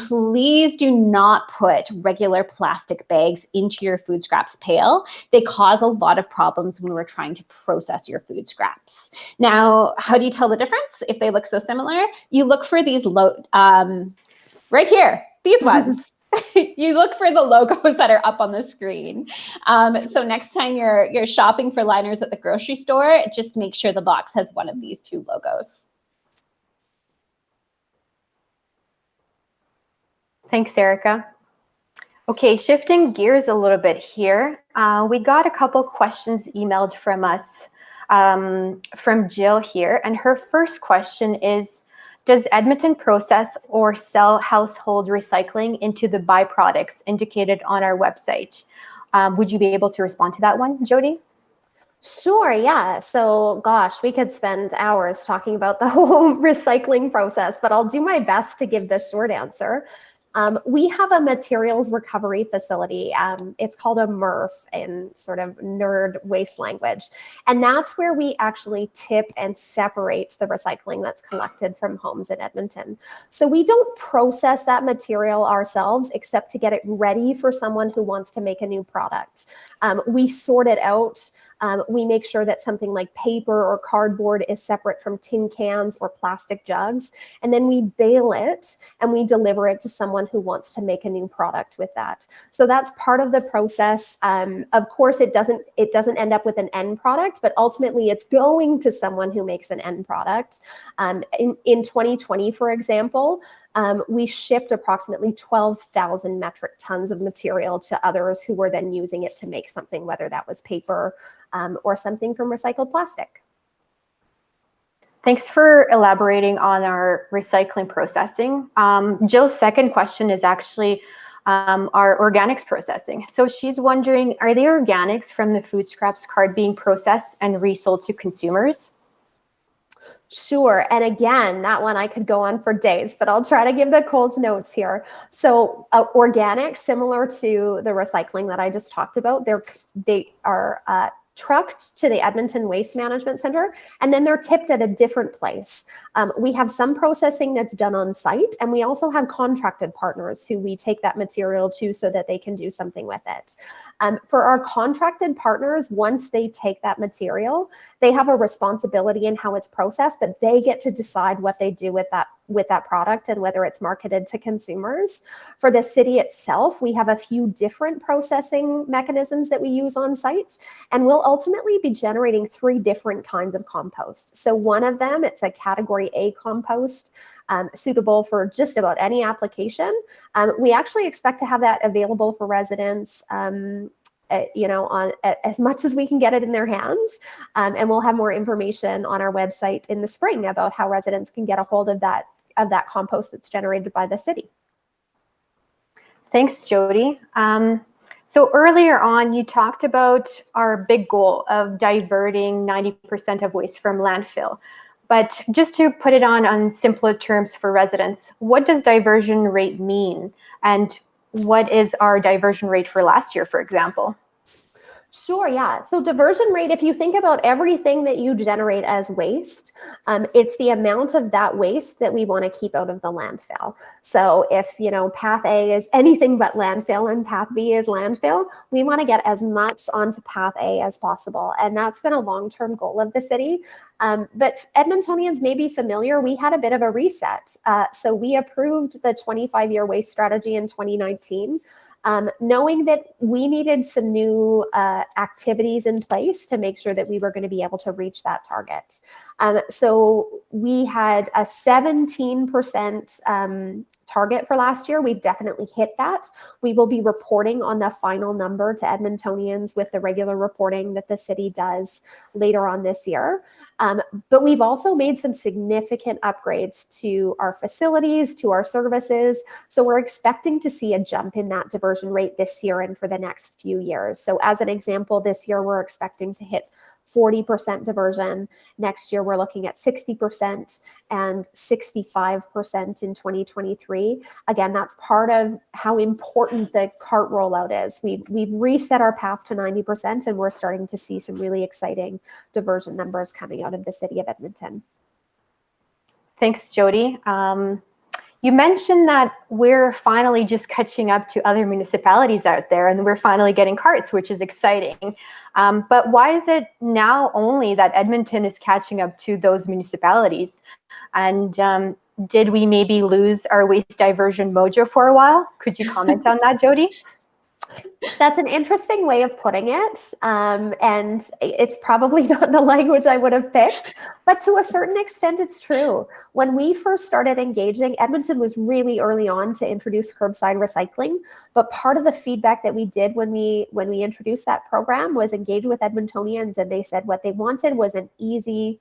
Please do not put regular plastic bags into your food scraps pail. They cause a lot of problems when we're trying to process your food scraps. Now, how do you tell the difference if they look so similar? You look for these right here, these ones. You look for the logos that are up on the screen. So next time you're shopping for liners at the grocery store, just make sure the box has one of these two logos. Thanks, Erica. Okay, shifting gears a little bit here. We got a couple questions emailed from us, from Jill here. And her first question is, does Edmonton process or sell household recycling into the byproducts indicated on our website? Would you be able to respond to that one, Jody? Sure, yeah. So gosh, we could spend hours talking about the whole recycling process, but I'll do my best to give the short answer. We have a materials recovery facility. It's called a MRF in sort of nerd waste language. And that's where we actually tip and separate the recycling that's collected from homes in Edmonton. So we don't process that material ourselves, except to get it ready for someone who wants to make a new product. We sort it out. We make sure that something like paper or cardboard is separate from tin cans or plastic jugs. And then we bale it and we deliver it to someone who wants to make a new product with that. So that's part of the process. Of course, it doesn't end up with an end product, but ultimately it's going to someone who makes an end product. In 2020, for example, we shipped approximately 12,000 metric tons of material to others who were then using it to make something, whether that was paper or something from recycled plastic. Thanks for elaborating on our recycling processing. Jill's second question is actually our organics processing. So she's wondering, are the organics from the food scraps cart being processed and resold to consumers? Sure. And again, that one I could go on for days, but I'll try to give the Coles notes here. So organic, similar to the recycling that I just talked about, they are trucked to the Edmonton Waste Management Center, and then they're tipped at a different place. We have some processing that's done on site, and we also have contracted partners who we take that material to so that they can do something with it. For our contracted partners, once they take that material, they have a responsibility in how it's processed, but they get to decide what they do with that product and whether it's marketed to consumers. For the city itself, we have a few different processing mechanisms that we use on site, and we'll ultimately be generating 3 different kinds of compost. So one of them, it's a category A compost, suitable for just about any application. We actually expect to have that available for residents, as much as we can get it in their hands. And we'll have more information on our website in the spring about how residents can get a hold of that compost that's generated by the city. Thanks, Jody. So earlier on, you talked about our big goal of diverting 90% of waste from landfill. But just to put it on simpler terms for residents, what does diversion rate mean? And what is our diversion rate for last year, for example? Sure, yeah. So diversion rate, if you think about everything that you generate as waste, it's the amount of that waste that we want to keep out of the landfill. So if, path A is anything but landfill and path B is landfill, we want to get as much onto path A as possible. And that's been a long-term goal of the city. But Edmontonians may be familiar, we had a bit of a reset. So we approved the 25-year waste strategy in 2019. Knowing that we needed some new activities in place to make sure that we were going to be able to reach that target. So we had a 17% target for last year. We've definitely hit that. We will be reporting on the final number to Edmontonians with the regular reporting that the city does later on this year. But we've also made some significant upgrades to our facilities, to our services. So we're expecting to see a jump in that diversion rate this year and for the next few years. So as an example, this year we're expecting to hit 40% diversion. Next year, we're looking at 60% and 65% in 2023. Again, that's part of how important the cart rollout is. We've reset our path to 90%, and we're starting to see some really exciting diversion numbers coming out of the city of Edmonton. Thanks, Jody. You mentioned that we're finally just catching up to other municipalities out there, and we're finally getting carts, which is exciting. But why is it now only that Edmonton is catching up to those municipalities? And did we maybe lose our waste diversion mojo for a while? Could you comment on that, Jody? That's an interesting way of putting it. And it's probably not the language I would have picked, but to a certain extent, it's true. When we first started engaging, Edmonton was really early on to introduce curbside recycling. But part of the feedback that we did when we introduced that program was engage with Edmontonians, and they said what they wanted was an easy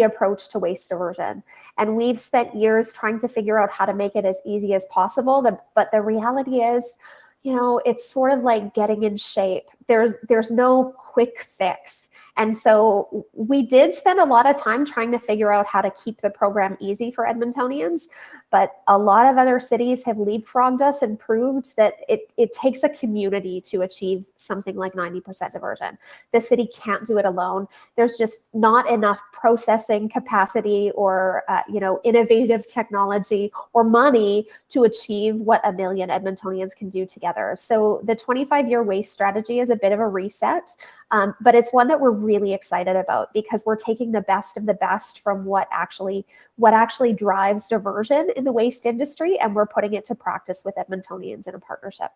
approach to waste diversion. And we've spent years trying to figure out how to make it as easy as possible. But the reality is, it's sort of like getting in shape. There's no quick fix. And so we did spend a lot of time trying to figure out how to keep the program easy for Edmontonians, but a lot of other cities have leapfrogged us and proved that it takes a community to achieve something like 90% diversion. The city can't do it alone. There's just not enough processing capacity or innovative technology or money to achieve what 1 million Edmontonians can do together. So the 25-year waste strategy is a bit of a reset, but it's one that we're really excited about because we're taking the best of the best from what actually drives diversion in the waste industry, and we're putting it to practice with Edmontonians in a partnership.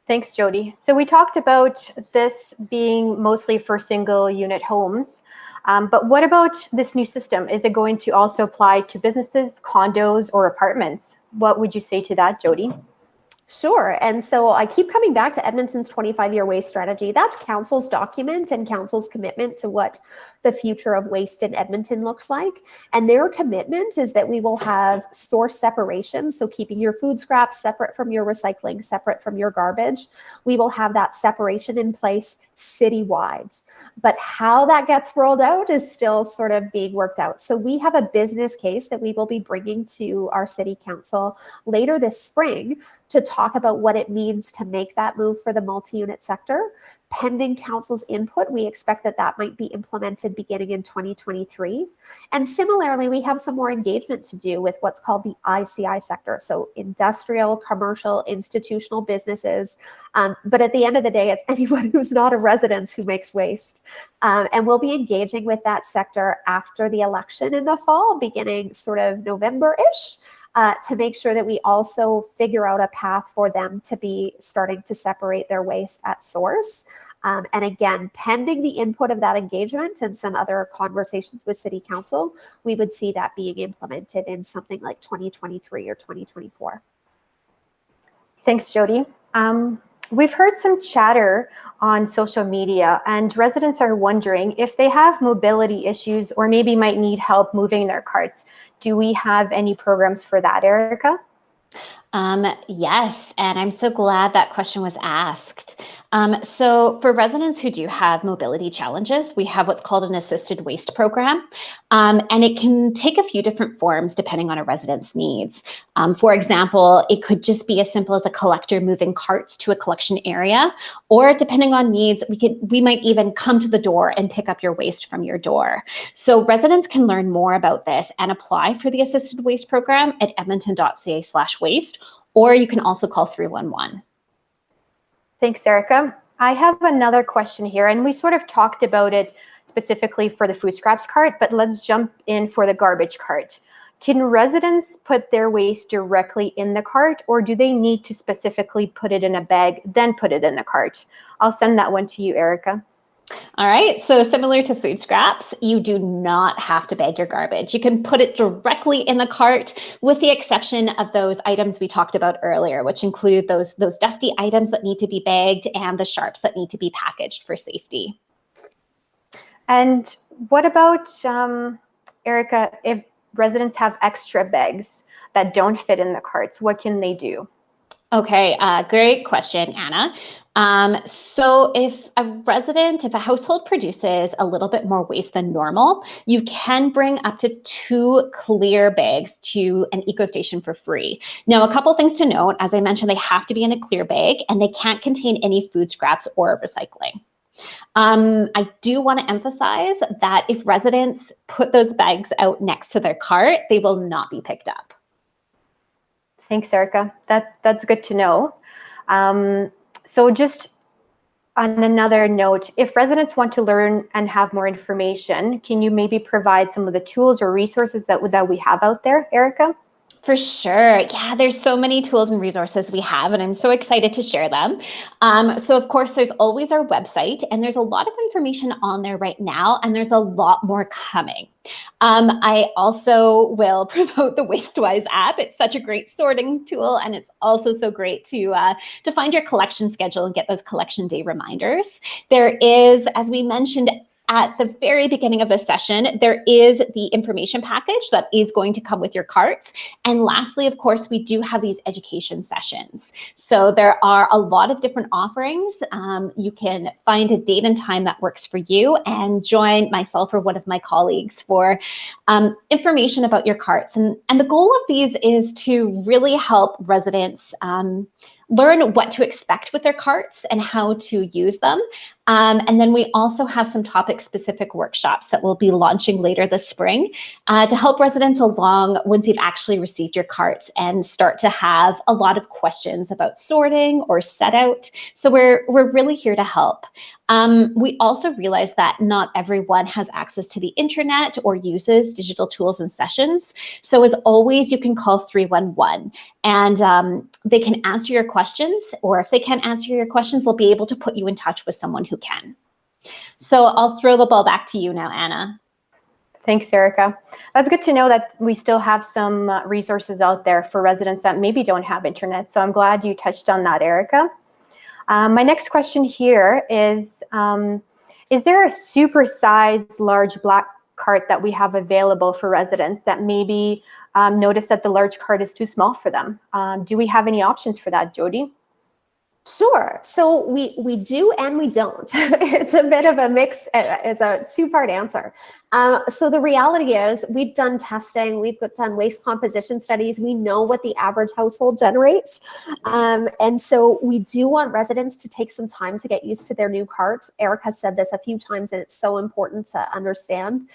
Thanks, Jody. So we talked about this being mostly for single unit homes, but what about this new system? Is it going to also apply to businesses, condos, or apartments? What would you say to that, Jody? Sure. And so I keep coming back to Edmonton's 25-year waste strategy. That's council's document and council's commitment to what the future of waste in Edmonton looks like. And their commitment is that we will have source separation. So keeping your food scraps separate from your recycling, separate from your garbage. We will have that separation in place citywide. But how that gets rolled out is still sort of being worked out. So we have a business case that we will be bringing to our city council later this spring to talk about what it means to make that move for the multi-unit sector. Pending council's input, we expect that that might be implemented beginning in 2023. And similarly, we have some more engagement to do with what's called the ICI sector, so industrial, commercial, institutional businesses. But at the end of the day, it's anyone who's not a resident who makes waste. And we'll be engaging with that sector after the election in the fall, beginning sort of November-ish. To make sure that we also figure out a path for them to be starting to separate their waste at source. And again, pending the input of that engagement and some other conversations with City Council, we would see that being implemented in something like 2023 or 2024. Thanks, Jody. We've heard some chatter on social media, and residents are wondering if they have mobility issues or maybe might need help moving their carts. Do we have any programs for that, Erica? Yes, and I'm so glad that question was asked. So for residents who do have mobility challenges, we have what's called an assisted waste program, and it can take a few different forms depending on a resident's needs. For example, it could just be as simple as a collector moving carts to a collection area, or depending on needs, we might even come to the door and pick up your waste from your door. So residents can learn more about this and apply for the assisted waste program at edmonton.ca/waste, or you can also call 311. Thanks, Erica. I have another question here, and we sort of talked about it specifically for the food scraps cart, but let's jump in for the garbage cart. Can residents put their waste directly in the cart, or do they need to specifically put it in a bag, then put it in the cart? I'll send that one to you, Erica. All right, so similar to food scraps, you do not have to bag your garbage. You can put it directly in the cart, with the exception of those items we talked about earlier, which include those dusty items that need to be bagged and the sharps that need to be packaged for safety. And what about, Erica, if residents have extra bags that don't fit in the carts, what can they do? Okay, great question, Anna. So if a household produces a little bit more waste than normal, you can bring up to 2 clear bags to an eco-station for free. Now, a couple things to note, as I mentioned, they have to be in a clear bag and they can't contain any food scraps or recycling. I do want to emphasize that if residents put those bags out next to their cart, they will not be picked up. Thanks, Erica. That's good to know. So just on another note, if residents want to learn and have more information, can you maybe provide some of the tools or resources that we have out there, Erica? For sure. Yeah, there's so many tools and resources we have, and I'm so excited to share them. So of course, there's always our website, and there's a lot of information on there right now, and there's a lot more coming. I also will promote the WasteWise app. It's such a great sorting tool, and it's also so great to find your collection schedule and get those collection day reminders. There is, as we mentioned at the very beginning of the session, there is the information package that is going to come with your carts. And lastly, of course, we do have these education sessions. So there are a lot of different offerings. You can find a date and time that works for you and join myself or one of my colleagues for information about your carts. And the goal of these is to really help residents learn what to expect with their carts and how to use them. And then we also have some topic-specific workshops that we'll be launching later this spring to help residents along once you've actually received your carts and start to have a lot of questions about sorting or set out. So we're really here to help. We also realize that not everyone has access to the internet or uses digital tools and sessions. So as always, you can call 311 and they can answer your questions, or if they can't answer your questions, they'll be able to put you in touch with someone who can. So I'll throw the ball back to you now, Anna. Thanks, Erica. That's good to know that we still have some resources out there for residents that maybe don't have internet. So I'm glad you touched on that, Erica. My next question here is there a super-sized large black cart that we have available for residents that maybe notice that the large cart is too small for them? Do we have any options for that, Jody? Sure. So we do and we don't. It's a bit of a mix. It's a two-part answer. So the reality is we've done testing. We've done waste composition studies. We know what the average household generates. And so we do want residents to take some time to get used to their new carts. Eric has said this a few times, and it's so important to understand.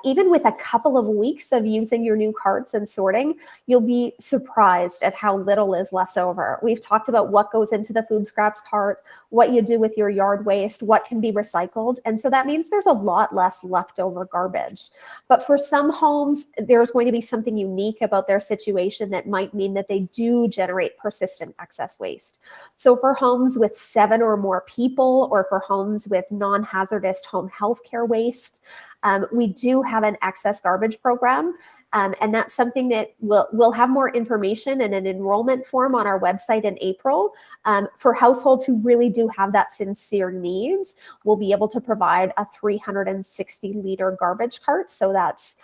Even with a couple of weeks of using your new carts and sorting, you'll be surprised at how little is left over. We've talked about what goes into the food scraps cart, what you do with your yard waste, what can be recycled. And so that means there's a lot less leftover garbage. But for some homes, there's going to be something unique about their situation that might mean that they do generate persistent excess waste. So for homes with 7 or more people, or for homes with non-hazardous home healthcare waste, we do have an excess garbage program, and that's something that we'll have more information in an enrollment form on our website in April. For households who really do have that sincere need, we'll be able to provide a 360-liter garbage cart. So that's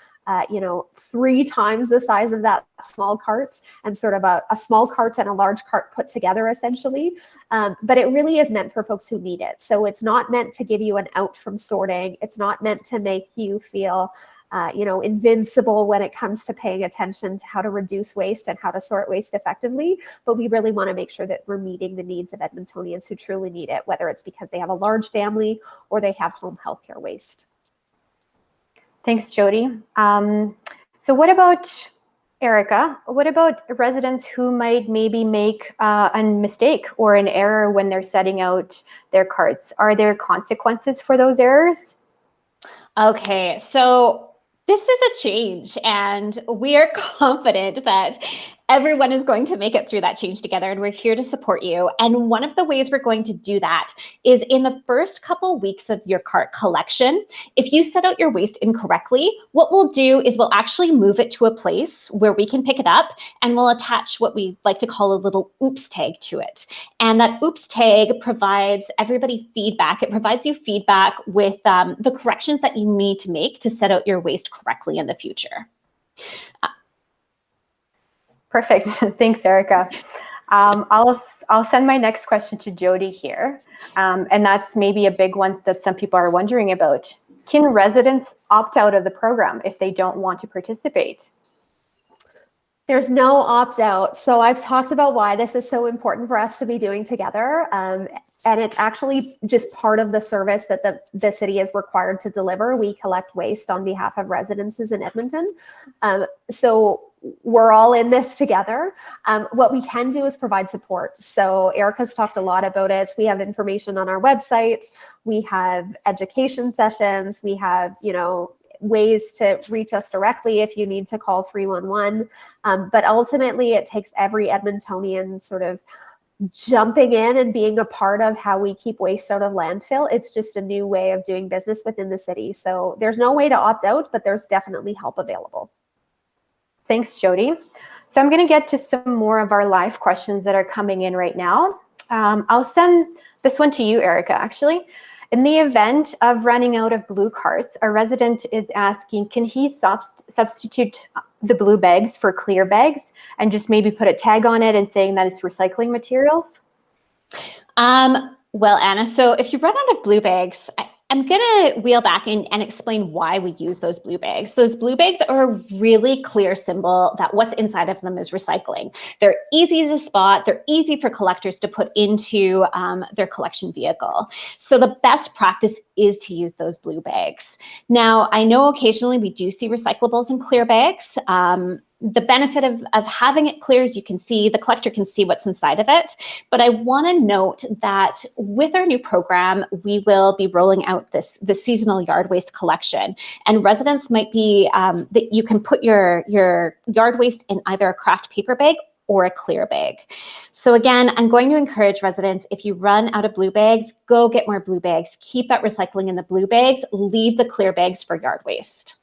3 times the size of that small cart, and sort of a small cart and a large cart put together, essentially. But it really is meant for folks who need it. So it's not meant to give you an out from sorting. It's not meant to make you feel, invincible when it comes to paying attention to how to reduce waste and how to sort waste effectively. But we really want to make sure that we're meeting the needs of Edmontonians who truly need it, whether it's because they have a large family or they have home healthcare waste. Thanks, Jody. So what about Erica? What about residents who might maybe make a mistake or an error when they're setting out their carts? Are there consequences for those errors? Okay, so this is a change, and we are confident that everyone is going to make it through that change together, and we're here to support you. And one of the ways we're going to do that is in the first couple weeks of your cart collection. If you set out your waste incorrectly, what we'll do is we'll actually move it to a place where we can pick it up, and we'll attach what we like to call a little oops tag to it. And that oops tag provides everybody feedback. It provides you feedback with the corrections that you need to make to set out your waste correctly in the future. Perfect. Thanks, Erica. I'll send my next question to Jody here, and that's maybe a big one that some people are wondering about. Can residents opt out of the program if they don't want to participate? There's no opt-out. So I've talked about why this is so important for us to be doing together. And it's actually just part of the service that the city is required to deliver. We collect waste on behalf of residences in Edmonton. So we're all in this together. What we can do is provide support. So Erica's talked a lot about it. We have information on our website. We have education sessions. We have, ways to reach us directly if you need to call 311. But ultimately, it takes every Edmontonian sort of jumping in and being a part of how we keep waste out of landfill. It's just a new way of doing business within the city. So there's no way to opt out, but there's definitely help available. Thanks, Jody. So I'm going to get to some more of our live questions that are coming in right now. I'll send this one to you, Erica, actually. In the event of running out of blue carts, a resident is asking, can he substitute the blue bags for clear bags and just maybe put a tag on it and saying that it's recycling materials? Well, Anna, so if you run out of blue bags, I'm going to wheel back and explain why we use those blue bags. Those blue bags are a really clear symbol that what's inside of them is recycling. They're easy to spot. They're easy for collectors to put into their collection vehicle. So the best practice is to use those blue bags. Now, I know occasionally we do see recyclables in clear bags. The benefit of having it clear is the collector can see what's inside of it. But I want to note that with our new program, we will be rolling out the seasonal yard waste collection. And residents might be, that you can put your yard waste in either a craft paper bag or a clear bag. So again, I'm going to encourage residents, if you run out of blue bags, go get more blue bags. Keep that recycling in the blue bags. Leave the clear bags for yard waste.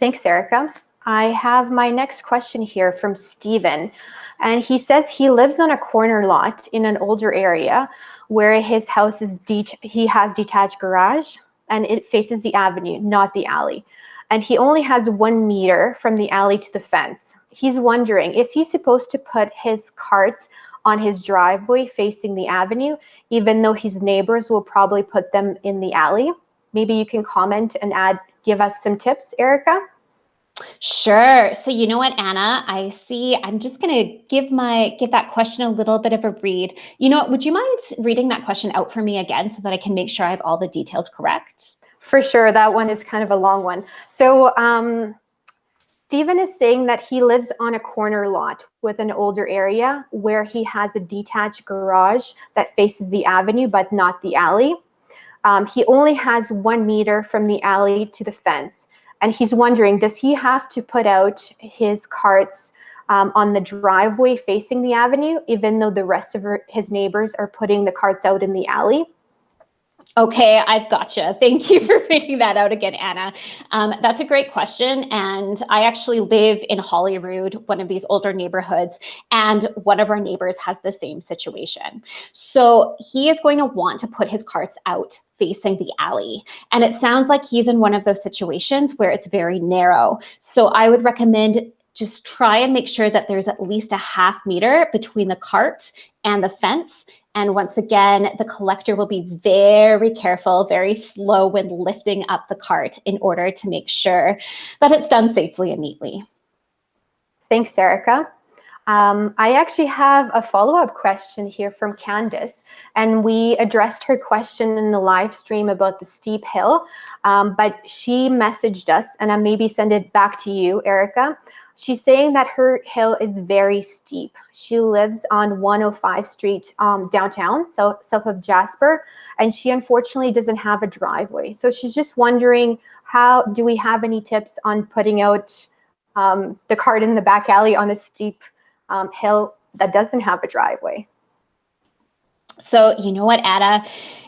Thanks, Erica. I have my next question here from Stephen, and he says he lives on a corner lot in an older area where his house is he has detached garage and it faces the avenue, not the alley. And he only has 1 meter from the alley to the fence. He's wondering, is he supposed to put his carts on his driveway facing the avenue, even though his neighbors will probably put them in the alley. Maybe you can comment and give us some tips, Erica. Sure. So you know what, Anna, I see. I'm just going to give that question a little bit of a read. You know what, would you mind reading that question out for me again so that I can make sure I have all the details correct? For sure. That one is kind of a long one. So Stephen is saying that he lives on a corner lot with an older area where he has a detached garage that faces the avenue, but not the alley. He only has 1 meter from the alley to the fence. And he's wondering, does he have to put out his carts on the driveway facing the avenue, even though the rest of his neighbors are putting the carts out in the alley? Okay, I've gotcha. Thank you for reading that out again, Anna. That's a great question. And I actually live in Holyrood, one of these older neighborhoods, and one of our neighbors has the same situation. So he is going to want to put his carts out facing the alley. And it sounds like he's in one of those situations where it's very narrow. So I would recommend just try and make sure that there's at least a ½ meter between the cart and the fence. And once again, the collector will be very careful, very slow when lifting up the cart in order to make sure that it's done safely and neatly. Thanks, Erica. I actually have a follow-up question here from Candace, and we addressed her question in the live stream about the steep hill, but she messaged us, and I maybe send it back to you, Erica. She's saying that her hill is very steep. She lives on 105 Street downtown, so south of Jasper, and she unfortunately doesn't have a driveway. So she's just wondering, how do we have any tips on putting out the cart in the back alley on a steep hill that doesn't have a driveway? So you know what, Ada,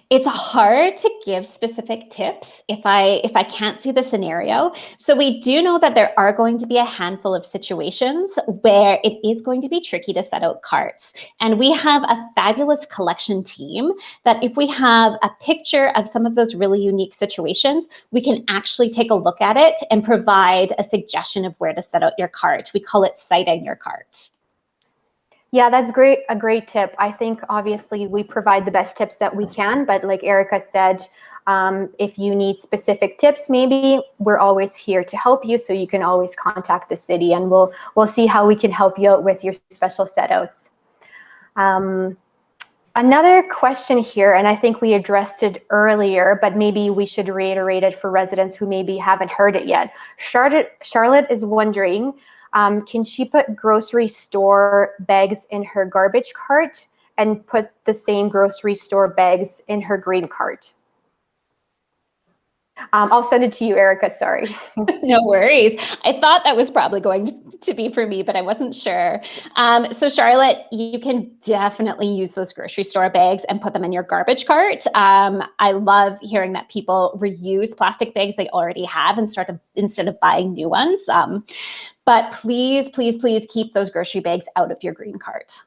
it's hard to give specific tips if I can't see the scenario. So we do know that there are going to be a handful of situations where it is going to be tricky to set out carts. And we have a fabulous collection team that if we have a picture of some of those really unique situations, we can actually take a look at it and provide a suggestion of where to set out your cart. We call it siting your cart. Yeah, that's great. A great tip. I think obviously we provide the best tips that we can, but like Erica said, if you need specific tips, maybe we're always here to help you. So you can always contact the city, and we'll see how we can help you out with your special setouts. Another question here, and I think we addressed it earlier, but maybe we should reiterate it for residents who maybe haven't heard it yet. Charlotte is wondering, can she put grocery store bags in her garbage cart and put the same grocery store bags in her green cart? I'll send it to you, Erica, sorry. No worries. I thought that was probably going to be for me, but I wasn't sure. So Charlotte, you can definitely use those grocery store bags and put them in your garbage cart. I love hearing that people reuse plastic bags they already have instead of buying new ones. But please, please, please keep those grocery bags out of your green cart.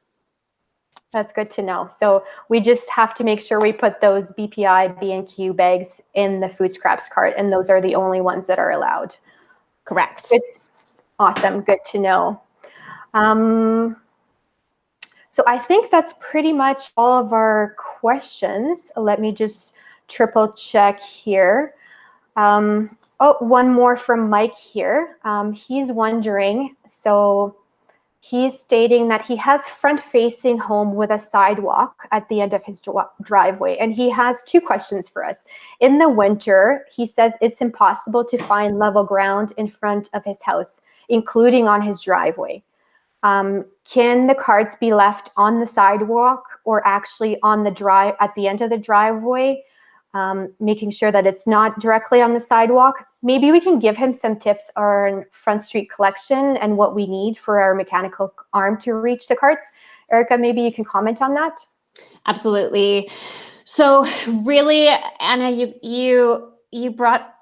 That's good to know. So we just have to make sure we put those BPI, B&Q bags in the food scraps cart, and those are the only ones that are allowed. Correct. Good. Awesome. Good to know. So I think that's pretty much all of our questions. Let me just triple check here. Oh, one more from Mike here. He's wondering, so he's stating that he has front-facing home with a sidewalk at the end of his driveway, and he has 2 questions for us. In the winter, he says it's impossible to find level ground in front of his house, including on his driveway. Can the carts be left on the sidewalk or actually on the at the end of the driveway, making sure that it's not directly on the sidewalk? Maybe we can give him some tips on Front Street collection and what we need for our mechanical arm to reach the carts. Erica, maybe you can comment on that. Absolutely. So really, Anna, you brought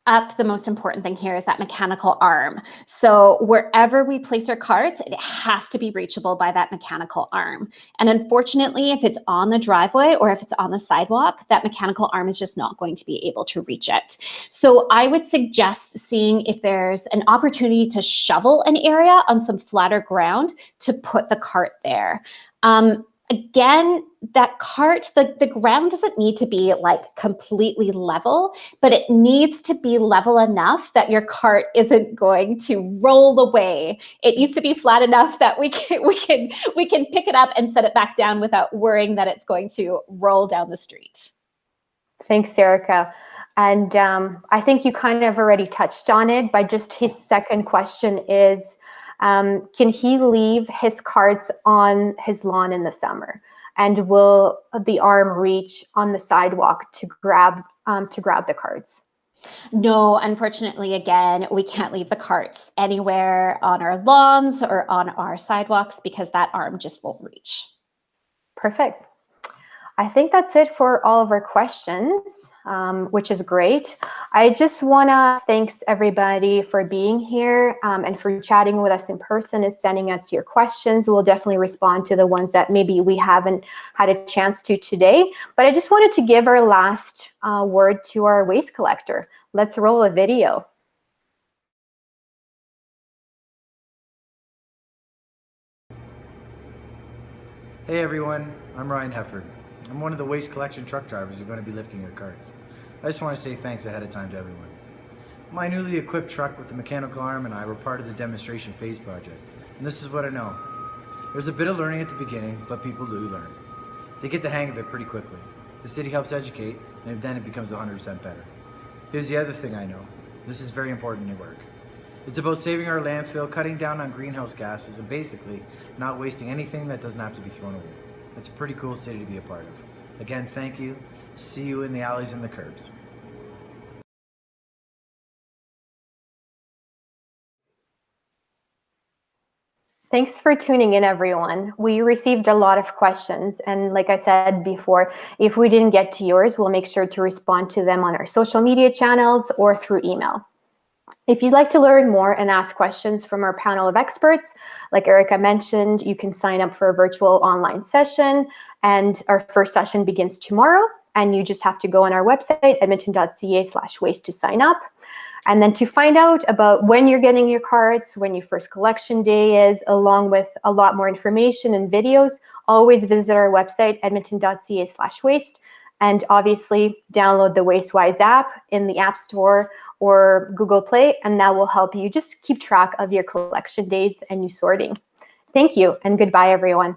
up the most important thing here is that mechanical arm. So wherever we place our carts, it has to be reachable by that mechanical arm. And unfortunately, if it's on the driveway or if it's on the sidewalk, that mechanical arm is just not going to be able to reach it. So I would suggest seeing if there's an opportunity to shovel an area on some flatter ground to put the cart there. Again, that cart, the ground doesn't need to be like completely level, but it needs to be level enough that your cart isn't going to roll away. It needs to be flat enough that we can pick it up and set it back down without worrying that it's going to roll down the street. Thanks, Erica. And I think you kind of already touched on it, but just his second question is, can he leave his carts on his lawn in the summer? And will the arm reach on the sidewalk to grab the carts? No, unfortunately, again, we can't leave the carts anywhere on our lawns or on our sidewalks because that arm just won't reach. Perfect. I think that's it for all of our questions, which is great. I just want to thank everybody for being here and for chatting with us in person and sending us your questions. We'll definitely respond to the ones that maybe we haven't had a chance to today. But I just wanted to give our last word to our waste collector. Let's roll a video. Hey everyone, I'm Ryan Hefford. I'm one of the waste collection truck drivers who are going to be lifting your carts. I just want to say thanks ahead of time to everyone. My newly equipped truck with the mechanical arm and I were part of the demonstration phase project, and this is what I know. There's a bit of learning at the beginning, but people do learn. They get the hang of it pretty quickly. The city helps educate, and then it becomes 100% better. Here's the other thing I know. This is very important in your work. It's about saving our landfill, cutting down on greenhouse gases, and basically not wasting anything that doesn't have to be thrown away. It's a pretty cool city to be a part of. Again, thank you. See you in the alleys and the curbs. Thanks for tuning in, everyone. We received a lot of questions, and like I said before, if we didn't get to yours, we'll make sure to respond to them on our social media channels or through email. If you'd like to learn more and ask questions from our panel of experts, like Erica mentioned, you can sign up for a virtual online session, and our first session begins tomorrow, and you just have to go on our website, edmonton.ca/waste to sign up. And then to find out about when you're getting your carts, when your first collection day is, along with a lot more information and videos, always visit our website, edmonton.ca/waste. And obviously download the WasteWise app in the App Store or Google Play, and that will help you just keep track of your collection days and your sorting. Thank you, and goodbye, everyone.